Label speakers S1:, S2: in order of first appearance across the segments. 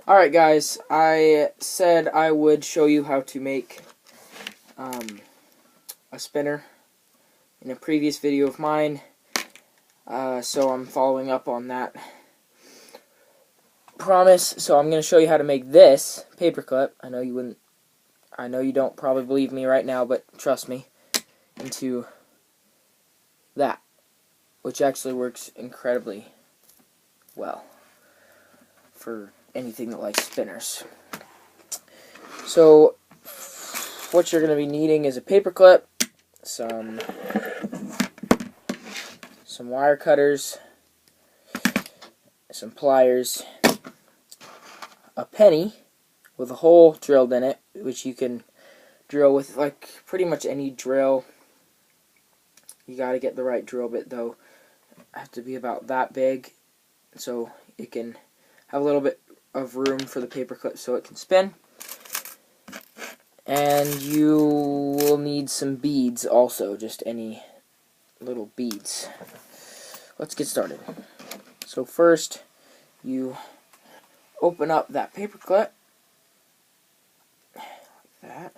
S1: Alright guys, I said I would show you how to make a spinner in a previous video of mine, so I'm following up on that promise. So I'm going to show you how to make this paperclip. I know you don't probably believe me right now, but trust me, into that, which actually works incredibly well for anything that likes spinners. So what you're going to be needing is a paperclip, some wire cutters, some pliers, a penny with a hole drilled in it, which you can drill with like pretty much any drill. You got to get the right drill bit though. It has to be about that big so it can have a little bit of room for the paperclip so it can spin. And you will need some beads also, just any little beads. Let's get started. So first, you open up that paperclip, like that.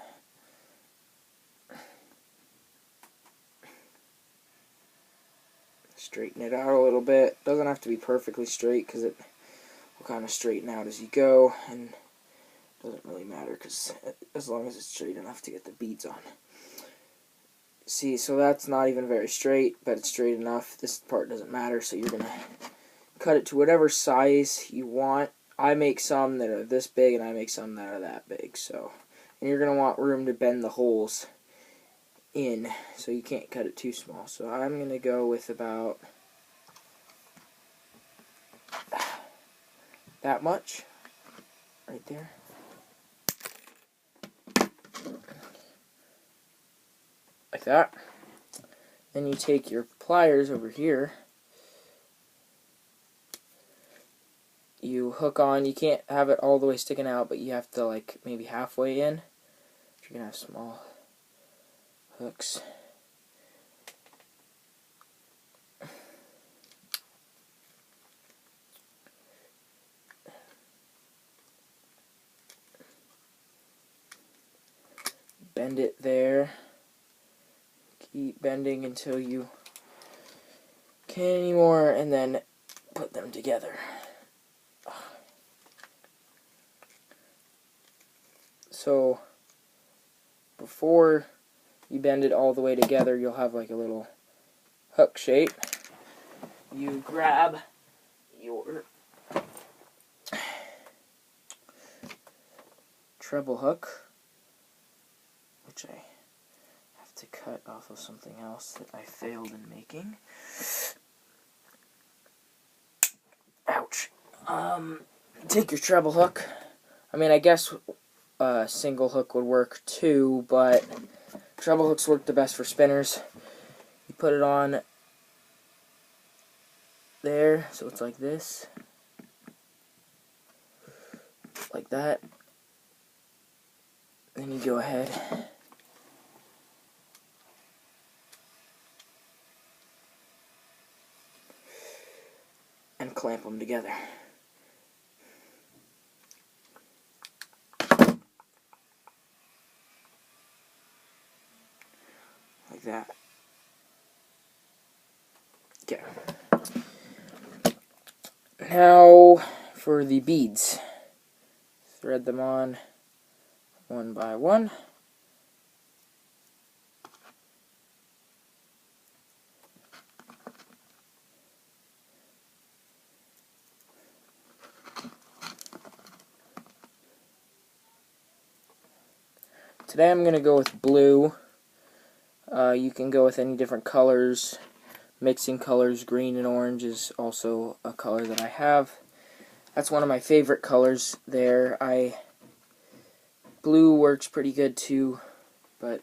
S1: Straighten it out a little bit. Doesn't have to be perfectly straight because it will kind of straighten out as you go, and doesn't really matter because as long as it's straight enough to get the beads on. See, so that's not even very straight, but it's straight enough. This part doesn't matter, so you're going to cut it to whatever size you want. I make some that are this big, and I make some that are that big. So, and you're going to want room to bend the holes in, so you can't cut it too small. So I'm going to go with about that much right there. Like that. Then you take your pliers over here. You hook on. You can't have it all the way sticking out, but you have to like maybe halfway in. You're going to have small hooks. Bend it there. Keep bending until you can't anymore, and then put them together. So before you bend it all the way together, you'll have like a little hook shape. You grab your treble hook, which I have to cut off of something else that I failed in making. Ouch. Take your treble hook. I mean, I guess a single hook would work too, but treble hooks work the best for spinners. You put it on there, so it's like this. Like that. Then you go ahead and clamp them together. Like that. Okay. Now for the beads. Thread them on one by one. Today I'm going to go with blue. You can go with any different colors. Mixing colors, green and orange is also a color that I have. That's one of my favorite colors there. Blue works pretty good too, but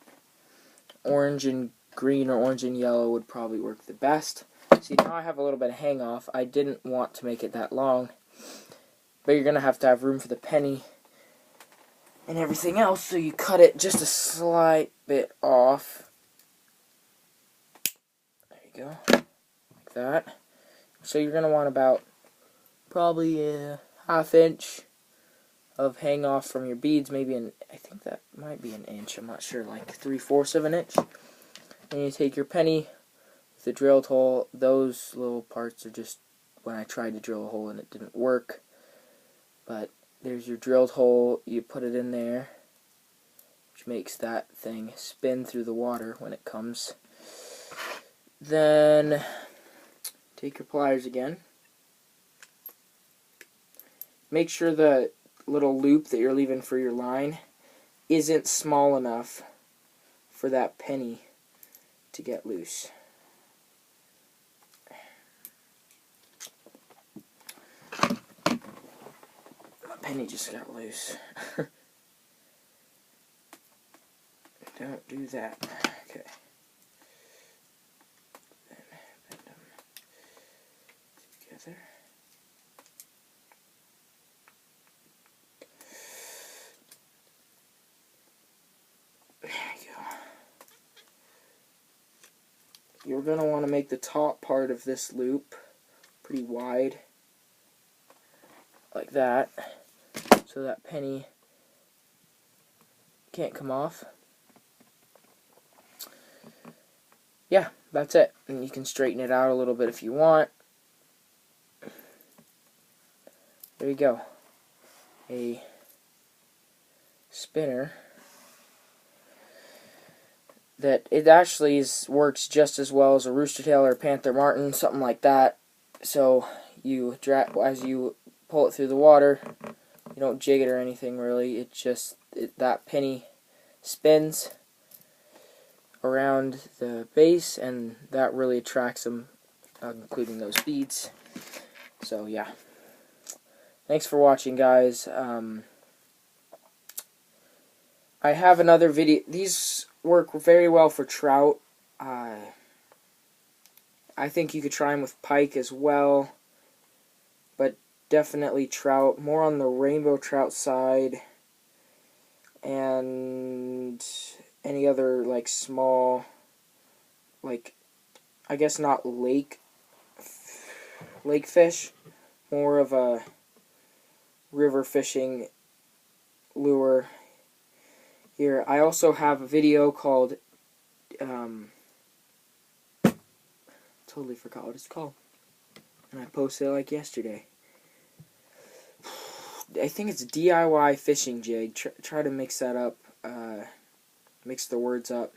S1: orange and green or orange and yellow would probably work the best. See, now I have a little bit of hang off. I didn't want to make it that long, but you're going to have room for the penny and everything else, so you cut it just a slight bit off. There you go, like that. So you're going to want about probably a ½ inch of hang off from your beads, maybe I think that might be an inch, I'm not sure, like 3/4 of an inch. And you take your penny with the drilled hole. Those little parts are just when I tried to drill a hole and it didn't work. But there's your drilled hole, you put it in there, which makes that thing spin through the water when it comes. Then take your pliers again. Make sure the little loop that you're leaving for your line isn't small enough for that penny to get loose. My penny just got loose. Don't do that. Okay. Then bend them together. There you go. You're going to want to make the top part of this loop pretty wide, like that, so that penny can't come off. Yeah, that's it. And you can straighten it out a little bit if you want. There you go. A spinner that it actually works just as well as a Rooster Tail or a Panther Martin, something like that. So you as you pull it through the water, you don't jig it or anything really. It just that penny spins around the base, and that really attracts them, including those beads. So yeah, thanks for watching, guys. I have another video. These work very well for trout. I think you could try them with pike as well, but definitely trout, more on the rainbow trout side, and any other like small, like I guess not lake fish, more of a river fishing lure. Here, I also have a video called, totally forgot what it's called, and I posted it like yesterday. I think it's DIY fishing jig. Try to mix that up, mix the words up.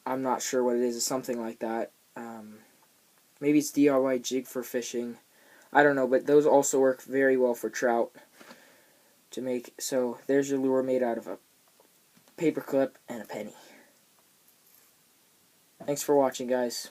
S1: I'm not sure what it is. It's something like that. Maybe it's DIY jig for fishing. I don't know, but those also work very well for trout to make. So there's your lure made out of a paper clip and a penny. Thanks for watching, guys.